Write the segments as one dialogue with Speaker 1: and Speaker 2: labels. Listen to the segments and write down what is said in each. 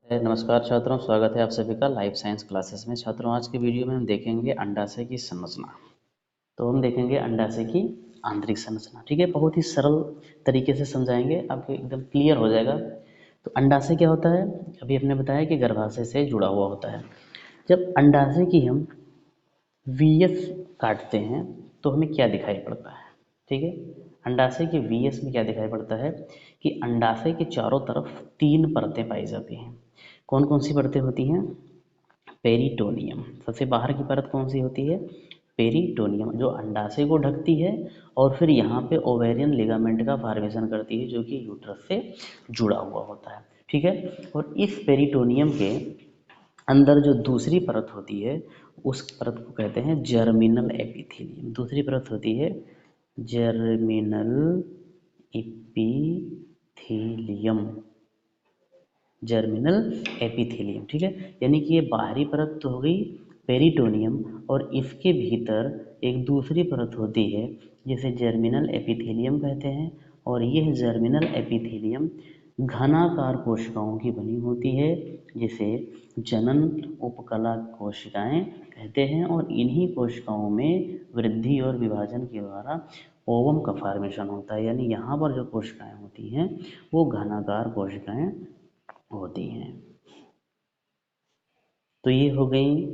Speaker 1: नमस्कार छात्रों, स्वागत है आप सभी का लाइफ साइंस क्लासेस में। छात्रों, आज के वीडियो में हम देखेंगे अंडाशय की संरचना। तो हम देखेंगे अंडाशय की आंतरिक संरचना। ठीक है, बहुत ही सरल तरीके से समझाएंगे, आपको एकदम क्लियर हो जाएगा। तो अंडाशय क्या होता है? अभी हमने बताया कि गर्भाशय से जुड़ा हुआ होता है। जब अंडाशय की हम वीएस काटते हैं तो हमें क्या दिखाई पड़ता है? ठीक है, अंडाशय के वीएस में क्या दिखाई पड़ता है कि अंडाशय के चारों तरफ 3 परतें पाई जाती हैं। कौन कौन सी परतें होती हैं? पेरिटोनियम, सबसे बाहर की परत कौन सी होती है? पेरिटोनियम, जो अंडाशय को ढकती है और फिर यहाँ पे ओवेरियन लिगामेंट का फॉर्मेशन करती है, जो कि यूट्रस से जुड़ा हुआ होता है। ठीक है, और इस पेरिटोनियम के अंदर जो दूसरी परत होती है उस परत को कहते हैं जर्मिनल एपिथेलियम। दूसरी परत होती है जर्मिनल एपिथेलियम, जर्मिनल एपिथेलियम। ठीक है, यानी कि ये बाहरी परत तो हो गई पेरिटोनियम, और इसके भीतर एक दूसरी परत होती है जिसे जर्मिनल एपिथेलियम कहते हैं। और यह जर्मिनल एपिथेलियम घनाकार कोशिकाओं की बनी होती है, जिसे जनन उपकला कोशिकाएं कहते हैं। और इन्हीं कोशिकाओं में वृद्धि और विभाजन के द्वारा ओवम का फॉर्मेशन होता है, यानी यहाँ पर जो कोशिकाएं होती हैं वो घनाकार कोशिकाएं होती हैं। तो ये हो गई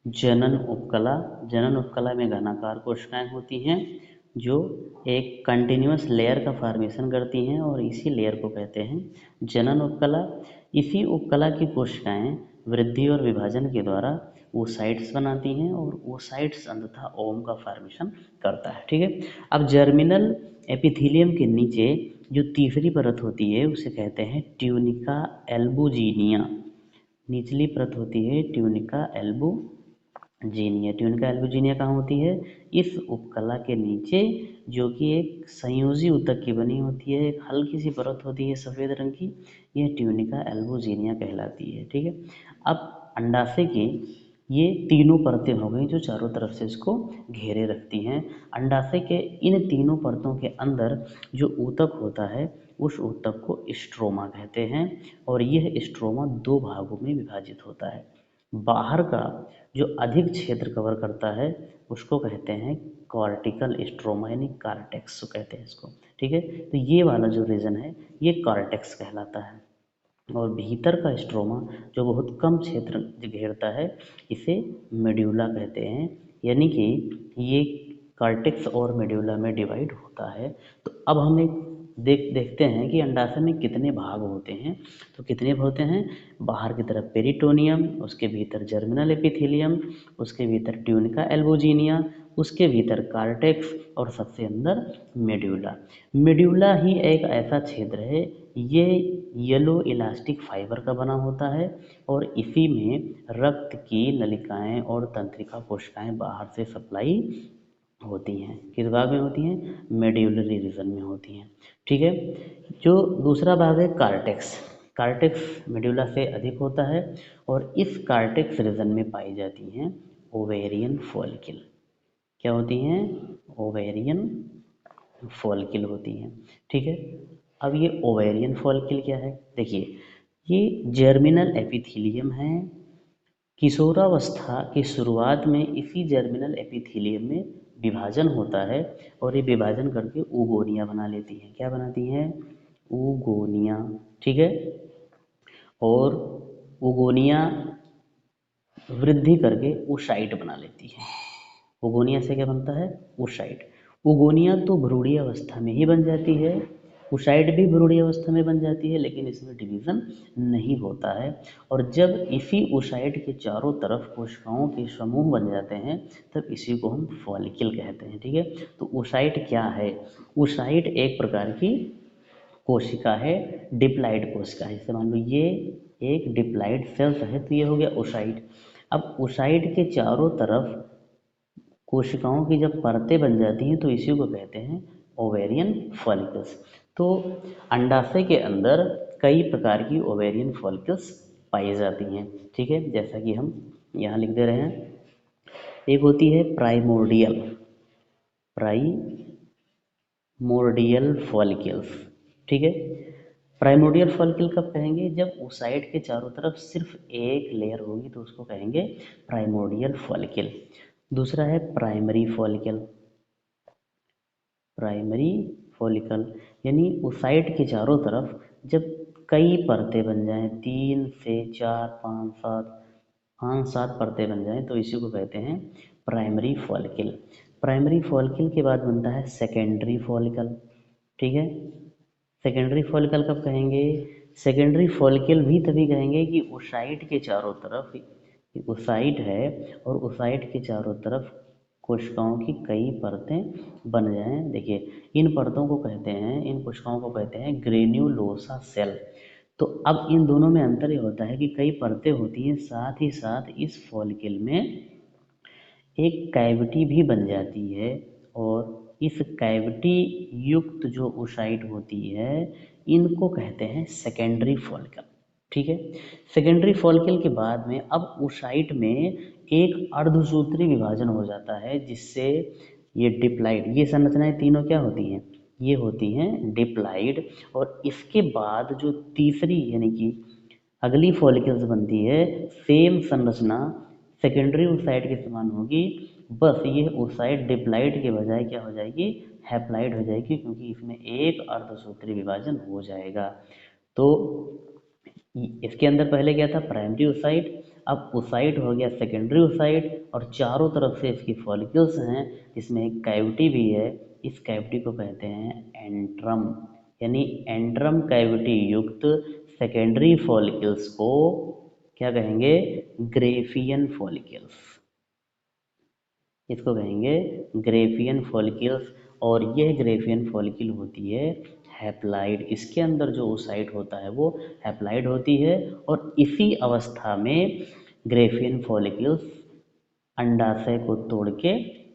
Speaker 1: जनन उपकला। जनन उपकला में घनाकार कोशिकाएं होती हैं जो एक कंटिन्यूअस लेयर का फॉर्मेशन करती हैं, और इसी लेयर को कहते हैं जनन उपकला। इसी उपकला की कोशिकाएं वृद्धि और विभाजन के द्वारा ओसाइट्स बनाती हैं, और ओसाइट्स अंततः ओवम का फॉर्मेशन करता है। ठीक है, अब जर्मिनल एपिथेलियम के नीचे जो तीसरी परत होती है उसे कहते हैं ट्यूनिका एल्बुजिनिया। निचली परत होती है ट्यूनिका एल्बुजिनिया। ट्यूनिका एल्बुजिनिया कहाँ होती है? इस उपकला के नीचे, जो कि एक संयोजी ऊतक की बनी होती है, एक हल्की सी परत होती है सफ़ेद रंग की, यह ट्यूनिका एल्बुजिनिया कहलाती है। ठीक है, अब अंडाशय की ये तीनों परतें हो गई जो चारों तरफ से इसको घेरे रखती हैं। अंडाशय के इन तीनों परतों के अंदर जो ऊतक होता है उस ऊतक को स्ट्रोमा कहते हैं, और यह स्ट्रोमा 2 भागों में विभाजित होता है। बाहर का जो अधिक क्षेत्र कवर करता है उसको कहते हैं कॉर्टिकल स्ट्रोमा, यानी कार्टेक्स कहते हैं इसको। ठीक है, तो ये वाला जो रीजन है ये कॉर्टेक्स कहलाता है। और भीतर का स्ट्रोमा जो बहुत कम क्षेत्र घेरता है इसे मेड्यूला कहते हैं, यानी कि ये कॉर्टेक्स और मेड्यूला में डिवाइड होता है। तो अब हम एक देखते हैं कि अंडाशय में कितने भाग होते हैं। तो कितने होते हैं? बाहर की तरफ पेरिटोनियम, उसके भीतर जर्मिनल एपिथेलियम, उसके भीतर ट्यूनिका एल्बुजिनिया, उसके भीतर कार्टेक्स, और सबसे अंदर मेड्यूला। मेड्यूला ही एक ऐसा क्षेत्र है, ये येलो इलास्टिक फाइबर का बना होता है, और इसी में रक्त की नलिकाएं और तंत्रिका कोशिकाएं बाहर से सप्लाई होती हैं। किस भाग में होती हैं? मेड्यूलरी रीजन में होती हैं। ठीक है, जो दूसरा भाग है कार्टेक्स। कार्टेक्स मेड्यूला से अधिक होता है, और इस कार्टेक्स रीजन में पाई जाती हैं ओवेरियन फॉलिकल। क्या होती हैं? ओवेरियन फॉलिकल होती हैं। ठीक है, अब ये ओवेरियन फॉलिकल क्या है? देखिए, ये जर्मिनल एपिथेलियम है। किशोरावस्था की शुरुआत में इसी जर्मिनल एपिथेलियम में विभाजन होता है, और ये विभाजन करके oogonia बना लेती हैं। क्या बनाती हैं? oogonia। ठीक है, और oogonia वृद्धि करके oocyte बना लेती है। oogonia से क्या बनता है? oocyte। oogonia तो भ्रूणीय अवस्था में ही बन जाती है, oocyte भी भ्रूणीय अवस्था में बन जाती है, लेकिन इसमें डिवीजन नहीं होता है। और जब इसी oocyte के चारों तरफ कोशिकाओं के समूह बन जाते हैं तब इसी को हम फॉलिकल कहते हैं। ठीक है, तो oocyte क्या है? oocyte एक प्रकार की कोशिका है, डिप्लाइड कोशिका है। जैसे मान लो ये एक डिप्लाइड सेल्स है, तो ये हो गया oocyte। अब oocyte के चारों तरफ कोशिकाओं की जब परतें बन जाती हैं तो इसी को कहते हैं ओवेरियन फॉलिकल्स। तो अंडाशय के अंदर कई प्रकार की ओवेरियन फॉलिकल्स पाई जाती हैं। ठीक है, जैसा कि हम यहाँ लिख दे रहे हैं। एक होती है प्राइमोर्डियल फॉलिकल्स। ठीक है, प्राइमोर्डियल फॉलिकल कब कहेंगे? जब ओसाइट के चारों तरफ सिर्फ एक लेयर होगी तो उसको कहेंगे प्राइमोर्डियल फॉलिकल। दूसरा है प्राइमरी फॉलिकल। प्राइमरी फॉलिकल यानी ओसाइट के चारों तरफ जब कई परतें बन जाएं, 3 से 4 5 7 5 7 परतें बन जाएं तो इसी को कहते हैं प्राइमरी फॉलिकल। प्राइमरी फॉलिकल के बाद बनता है सेकेंडरी फॉलिकल। ठीक है, सेकेंडरी फॉलिकल कब कहेंगे? सेकेंडरी फॉलिकल भी तभी कहेंगे कि ओसाइट के चारों तरफ, ओसाइट है और ओसाइट के चारों तरफ कोशिकाओं की कई परतें बन जाएं। देखिए इन परतों को कहते हैं, इन कोशिकाओं को कहते हैं ग्रेन्युलोसा सेल। तो अब इन दोनों में अंतर ये होता है कि कई परतें होती हैं, साथ ही साथ इस फॉलिकल में एक कैविटी भी बन जाती है और इस कैविटी युक्त जो ओसाइट होती है इनको कहते हैं सेकेंडरी फॉलिकल। ठीक है, सेकेंडरी फॉलिकल के बाद में अब ओसाइट में एक अर्धसूत्री विभाजन हो जाता है जिससे ये डिप्लाइड, ये संरचनाएं तीनों क्या होती हैं? ये होती हैं डिप्लाइड। और इसके बाद जो तीसरी यानी कि अगली फॉलिकल्स बनती है, सेम संरचना सेकेंडरी ओसाइट के समान होगी, बस ये ओसाइट डिप्लाइड के बजाय क्या हो जाएगी? हैप्लाइड हो जाएगी, क्योंकि इसमें एक अर्धसूत्री विभाजन हो जाएगा। तो इसके अंदर पहले क्या था? प्राइमरी ओसाइट, अब ओसाइट हो गया सेकेंडरी ओसाइट और चारों तरफ से इसकी फॉलिकल्स हैं जिसमें एक कैविटी भी है। इस कैविटी को कहते हैं एंट्रम, यानी एंट्रम कैविटी युक्त सेकेंडरी फॉलिकल्स को क्या कहेंगे? Graafian follicles. इसको कहेंगे ग्रेफियन फॉलिकल्स। और यह ग्रेफियन फॉलिकल होती है हैप्लाइड। इसके अंदर जो ओसाइट होता है वो हैप्लाइड होती है और इसी अवस्था में ग्रेफियन फॉलिकल्स अंडाशय को तोड़ के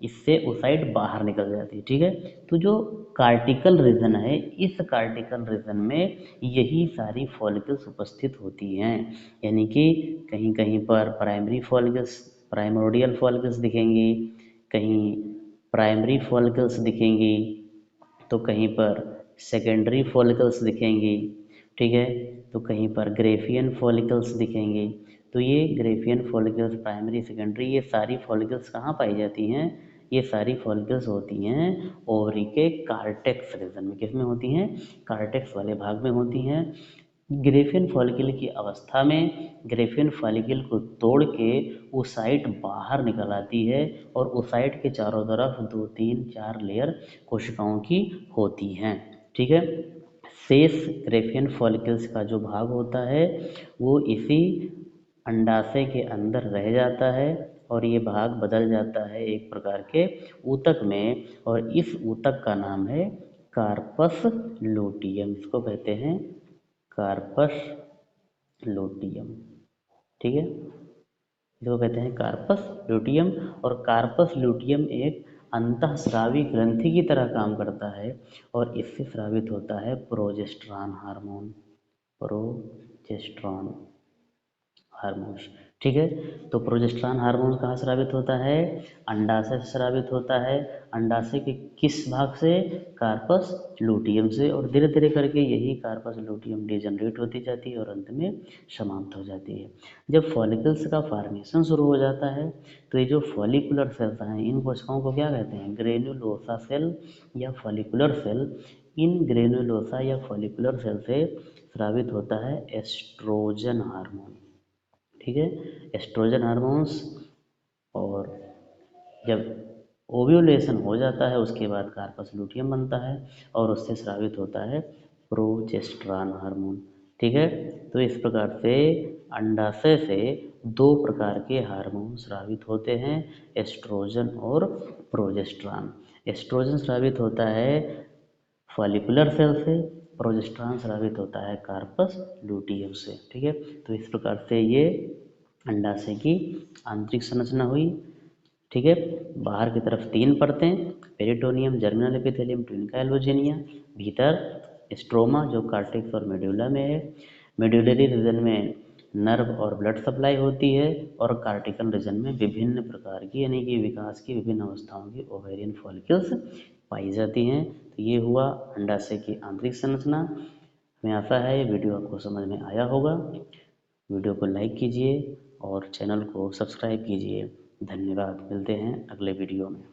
Speaker 1: इससे ओसाइट बाहर निकल जाती है। ठीक है, तो जो कार्टिकल रीजन है, इस कार्टिकल रीजन में यही सारी फॉलिकल्स उपस्थित होती हैं। यानी कि कहीं कहीं पर प्राइमरी फॉलिकल्स, प्राइमोर्डियल फॉलिकल्स दिखेंगी, कहीं प्राइमरी फॉलिकल्स दिखेंगी, तो कहीं पर सेकेंडरी फॉलिकल्स दिखेंगी। ठीक है, तो कहीं पर ग्रेफियन फॉलिकल्स दिखेंगी। तो ये ग्रेफियन फॉलिकल्स, प्राइमरी, सेकेंडरी, ये सारी फॉलिकल्स कहाँ पाई जाती हैं? ये सारी फॉलिकल्स होती हैं ओवरी के कार्टेक्स रीजन में। किस में होती हैं? कार्टेक्स वाले भाग में होती हैं। ग्रेफियन फॉलिकल की अवस्था में ग्रेफियन फॉलिकल को तोड़ के ओसाइट बाहर निकल आती है और ओसाइट के चारों तरफ 2 3 4 लेयर कोशिकाओं की होती हैं। ठीक है, शेष ग्रेफियन फॉलिकल्स का जो भाग होता है वो इसी अंडाशय के अंदर रह जाता है और ये भाग बदल जाता है एक प्रकार के ऊतक में, और इस ऊतक का नाम है कार्पस लूटियम। इसको कहते हैं कार्पस लूटियम। ठीक है, इसको कहते हैं कार्पस लूटियम। और कार्पस लूटियम एक अंतःस्रावी ग्रंथि की तरह काम करता है और इससे स्रावित होता है प्रोजेस्टेरॉन हार्मोन, प्रोजेस्टेरॉन हार्मोन्स। ठीक है, तो प्रोजेस्टेरॉन हार्मोन कहाँ स्रावित होता है? अंडाशय से स्रावित होता है। अंडाशय के किस भाग से? कार्पस लूटियम से। और धीरे धीरे करके यही कार्पस लूटियम डिजनरेट होती जाती है और अंत में समाप्त हो जाती है। जब फॉलिकल्स का फॉर्मेशन शुरू हो जाता है तो ये जो फॉलिकुलर सेल्स हैं इन कोशिकाओं को क्या कहते हैं? ग्रेन्युलोसा सेल या फॉलिकुलर सेल। इन ग्रेन्युलोसा या फॉलिकुलर सेल से स्रावित होता है एस्ट्रोजन हार्मोन। ठीक है, एस्ट्रोजन हार्मोन्स। और जब ओव्यूलेशन हो जाता है उसके बाद कार्पस लूटियम बनता है और उससे स्रावित होता है प्रोजेस्टेरॉन हार्मोन। ठीक है, तो इस प्रकार से अंडाशय से 2 प्रकार के हार्मोन स्रावित होते हैं, एस्ट्रोजन और प्रोजेस्टेरॉन। एस्ट्रोजन स्रावित होता है फॉलिकुलर सेल से, प्रोजेस्टेरॉन स्रावित होता है कार्पस लूटियम से। ठीक है, तो इस प्रकार से ये अंडाशय की आंतरिक संरचना हुई। ठीक है, बाहर की तरफ 3 परतें, पेरिटोनियम, जर्मिनल एपिथेलियम, ट्यूनिका एल्बोजेनिया, भीतर स्ट्रोमा जो कार्टेक्स और मेडुला में है। मेडुलरी रीजन में नर्व और ब्लड सप्लाई होती है और कार्टिकल रीजन में विभिन्न प्रकार की यानी कि विकास की विभिन्न अवस्थाओं की ओवेरियन फॉलिकल्स पाई जाती हैं। तो ये हुआ अंडाशय की आंतरिक संरचना। हमें आशा है ये वीडियो आपको समझ में आया होगा। वीडियो को लाइक कीजिए और चैनल को सब्सक्राइब कीजिए। धन्यवाद। मिलते हैं अगले वीडियो में।